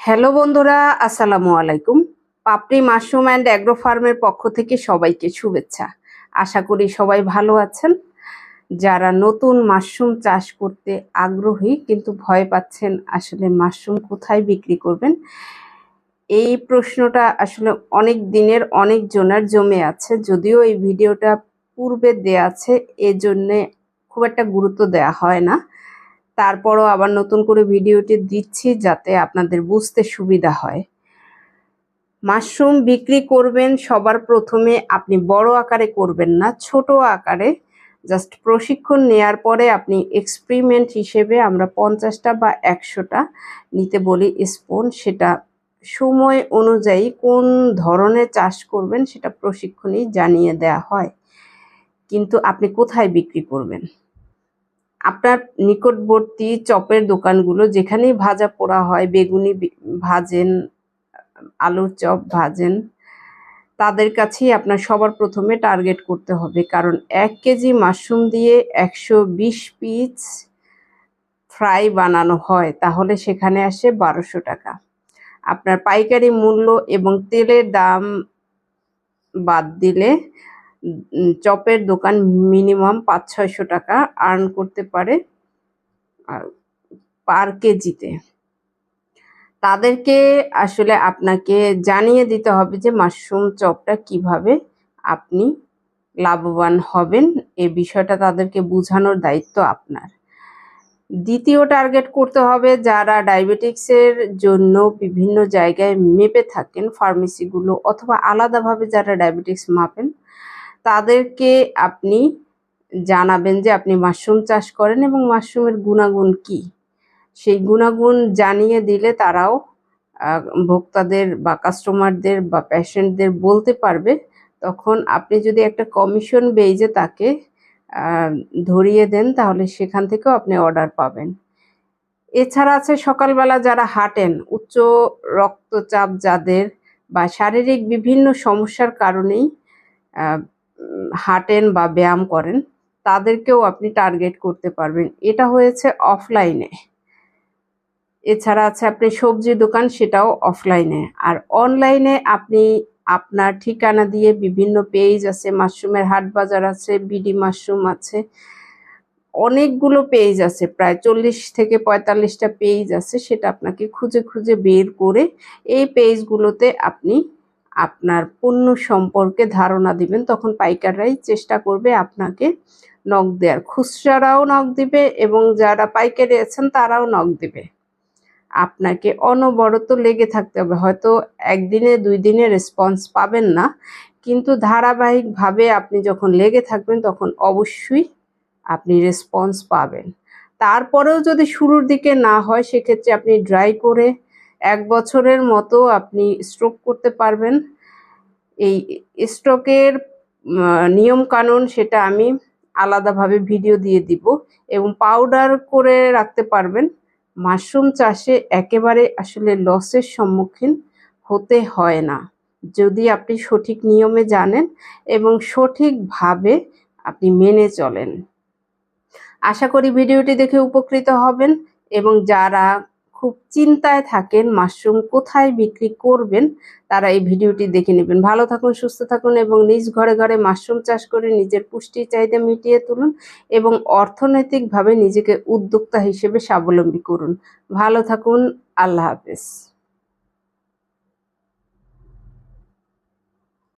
Hello বন্ধুরা, আসসালামু আলাইকুম। পাপড়ি মাশরুম অ্যান্ড অ্যাগ্রো ফার্মের পক্ষ থেকে সবাইকে শুভেচ্ছা। আশা করি সবাই ভালো আছেন। যারা নতুন মাশরুম চাষ করতে আগ্রহী কিন্তু ভয় পাচ্ছেন আসলে মাশরুম কোথায় বিক্রি করবেন, এই প্রশ্নটা আসলে অনেক দিনের অনেক জনের জমে আছে। যদিও এই ভিডিওটা পূর্বে দেয়া আছে, এজন্যে খুব একটা গুরুত্ব দেওয়া হয় না। তারপরও আবার নতুন করে ভিডিওটি দিচ্ছি যাতে আপনাদের বুঝতে সুবিধা হয়। মাশরুম বিক্রি করবেন সবার প্রথমে আপনি বড় আকারে করবেন না, ছোট আকারে জাস্ট প্রশিক্ষণ নেয়ার পরে আপনি এক্সপেরিমেন্ট হিসেবে আমরা 50টা বা 100টা নিতে বলি স্পুন। সেটা সময় অনুযায়ী কোন ধরনের চাষ করবেন সেটা প্রশিক্ষণেই জানিয়ে দেয়া হয়। কিন্তু আপনি কোথায় বিক্রি করবেন? আপনার নিকটবর্তী চপের দোকানগুলো, যেখানেই ভাজা পোড়া হয়, বেগুনি ভাজেন, আলুর চপ ভাজেন, তাদের কাছেই আপনার সবার প্রথমে টার্গেট করতে হবে। কারণ 1 কেজি মাশরুম দিয়ে 120 পিস ফ্রাই বানানো হয়, তাহলে সেখানে আসে 1200 টাকা। আপনার পাইকারি মূল্য এবং তেলের দাম বাদ দিলে চপের দোকান মিনিমাম 500-600 টাকা আর্ন করতে পারে পার কেজিতে। তাদেরকে আসলে আপনাকে জানিয়ে দিতে হবে যে মাশরুম চপটা কিভাবে আপনি লাভবান হবেন, এই বিষয়টা তাদেরকে বোঝানোর দায়িত্ব আপনার। দ্বিতীয় টার্গেট করতে হবে যারা ডায়াবেটিক্সের জন্য বিভিন্ন জায়গায় মেপে থাকেন, ফার্মেসিগুলো অথবা আলাদাভাবে যারা ডায়াবেটিক্স মাপেন, তাদেরকে আপনি জানাবেন যে আপনি মাশরুম চাষ করেন এবং মাশরুমের গুণাগুণ কী। সেই গুণাগুণ জানিয়ে দিলে তারাও ভোক্তাদের বা কাস্টমারদের বা পেশেন্টদের বলতে পারবে। তখন আপনি যদি একটা কমিশন বেইজে তাকে ধরিয়ে দেন, তাহলে সেখান থেকেও আপনি অর্ডার পাবেন। এছাড়া আছে সকালবেলা যারা হাঁটেন, উচ্চ রক্তচাপ যাদের বা শারীরিক বিভিন্ন সমস্যার কারণেই হাঁটেন বা ব্যায়াম করেন, তাদেরকেও আপনি টার্গেট করতে পারবেন। এটা হয়েছে অফলাইনে। এছাড়া আছে আপনি সবজি দোকান, সেটাও অফলাইনে। আর অনলাইনে আপনি আপনার ঠিকানা দিয়ে বিভিন্ন পেজ আছে, মাশরুমের হাট বাজার আছে, বিডি মাশরুম আছে, অনেকগুলো পেজ আছে, প্রায় 40 থেকে 45টা পেজ আছে। সেটা আপনাকে খুঁজে খুঁজে বের করে এই পেজগুলোতে আপনি আপনার পণ্য সম্পর্কে ধারণা দিবেন। তখন পাইকাররাই চেষ্টা করবে আপনাকে নক দেওয়ার, খুচরারাও নক দিবে এবং যারা পাইকারি আছেন তারাও নক দিবে। আপনাকে অনবরত লেগে থাকতে হবে। হয়তো 1 দিনে 2 দিনে রেসপন্স পাবেন না, কিন্তু ধারাবাহিকভাবে আপনি যখন লেগে থাকবেন তখন অবশ্যই আপনি রেসপন্স পাবেন। তারপরেও যদি শুরুর দিকে না হয়, সেক্ষেত্রে আপনি ট্রাই করে 1 বছরের মতো আপনি স্টক করতে পারবেন। এই স্টকের নিয়মকানুন সেটা আমি আলাদাভাবে ভিডিও দিয়ে দিব এবং পাউডার করে রাখতে পারবেন। মাশরুম চাষে একেবারে আসলে লসের সম্মুখীন হতে হয় না, যদি আপনি সঠিক নিয়মে জানেন এবং সঠিকভাবে আপনি মেনে চলেন। আশা করি ভিডিওটি দেখে উপকৃত হবেন এবং যারা খুব চিন্তায় থাকেন মাশরুম কোথায় বিক্রি করবেন, তারা এই ভিডিওটি দেখে নেবেন। ভালো থাকুন, সুস্থ থাকুন এবং নিজ ঘরে ঘরে মাশরুম চাষ করে নিজের পুষ্টির চাহিদা মিটিয়ে তুলুন এবং অর্থনৈতিকভাবে নিজেকে উদ্যোক্তা হিসেবে স্বাবলম্বী করুন। ভালো থাকুন, আল্লাহ হাফেজ।